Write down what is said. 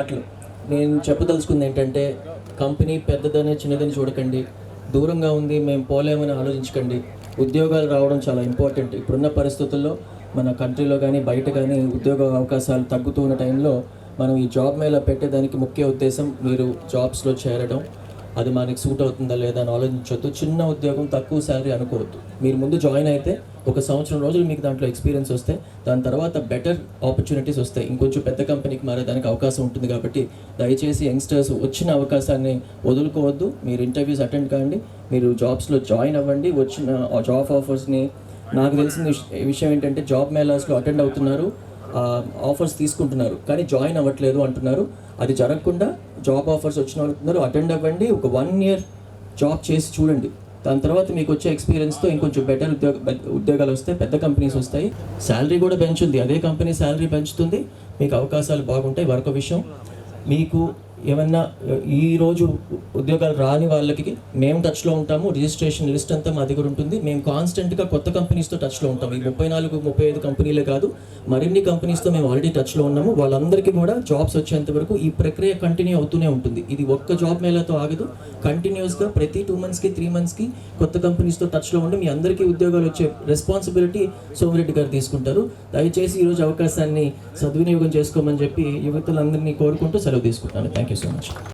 మాటలు నేను చెప్పదలుచుకుంది ఏంటంటే, కంపెనీ పెద్దదని చిన్నదని చూడకండి, దూరంగా ఉంది మేము పోలేమని ఆలోచించకండి. ఉద్యోగాలు రావడం చాలా ఇంపార్టెంట్. ఇప్పుడున్న పరిస్థితుల్లో మన కంట్రీలో కానీ బయట కానీ ఉద్యోగ అవకాశాలు తగ్గుతూ ఉన్న టైంలో మనం ఈ జాబ్ మేళా పెట్టేదానికి ముఖ్య ఉద్దేశం మీరు జాబ్స్లో చేరడం. అది మనకి సూట్ అవుతుందా లేదా అని ఆలోచించవద్దు. చిన్న ఉద్యోగం తక్కువ శాలరీ అనుకోవద్దు. మీరు ముందు జాయిన్ అయితే ఒక సంవత్సరం రోజులు మీకు దాంట్లో ఎక్స్పీరియన్స్ వస్తే దాని తర్వాత బెటర్ ఆపర్చునిటీస్ వస్తాయి, ఇంకొంచెం పెద్ద కంపెనీకి మారేదానికి అవకాశం ఉంటుంది. కాబట్టి దయచేసి యంగ్స్టర్స్ వచ్చిన అవకాశాన్ని వదులుకోవద్దు. మీరు ఇంటర్వ్యూస్ అటెండ్ కాండి, మీరు జాబ్స్లో జాయిన్ అవ్వండి. వచ్చిన జాబ్ ఆఫర్స్ని నాకు తెలిసిన విషయం ఏంటంటే జాబ్ మేళాస్లో అటెండ్ అవుతున్నారు, ఆఫర్స్ తీసుకుంటున్నారు, కానీ జాయిన్ అవ్వట్లేదు అంటున్నారు. అది జరగకుండా జాబ్ ఆఫర్స్ వచ్చిన వాళ్ళు అటెండ్ అవ్వండి. ఒక 1 year జాబ్ చేసి చూడండి. దాని తర్వాత మీకు వచ్చే ఎక్స్పీరియన్స్తో ఇంకొంచెం బెటర్ ఉద్యోగాలు వస్తాయి, పెద్ద కంపెనీస్ వస్తాయి, శాలరీ కూడా పెంచుంది, అదే కంపెనీ శాలరీ పెంచుతుంది, మీకు అవకాశాలు బాగుంటాయి. మరొక విషయం, మీకు ఏమన్నా ఈరోజు ఉద్యోగాలు రాని వాళ్ళకి మేము టచ్లో ఉంటాము. రిజిస్ట్రేషన్ లిస్ట్ అంతా మా దగ్గర ఉంటుంది. మేము కాన్స్టెంట్గా కొత్త కంపెనీస్తో టచ్లో ఉంటాము. ఈ 34-35 కంపెనీలే కాదు, మరిన్ని కంపెనీస్తో మేము ఆల్రెడీ టచ్లో ఉన్నాము. వాళ్ళందరికీ కూడా జాబ్స్ వచ్చేంత వరకు ఈ ప్రక్రియ కంటిన్యూ అవుతూనే ఉంటుంది. ఇది ఒక్క జాబ్ మేళాతో ఆగదు. కంటిన్యూస్గా ప్రతి 2 monthsకి 3 monthsకి కొత్త కంపెనీస్తో టచ్లో ఉండి మీ అందరికీ ఉద్యోగాలు వచ్చే రెస్పాన్సిబిలిటీ సోమిరెడ్డి గారు తీసుకుంటారు. దయచేసి ఈరోజు అవకాశాన్ని సద్వినియోగం చేసుకోమని చెప్పి యువతులందరినీ కోరుకుంటూ సెలవు తీసుకుంటాను. Thank you so much.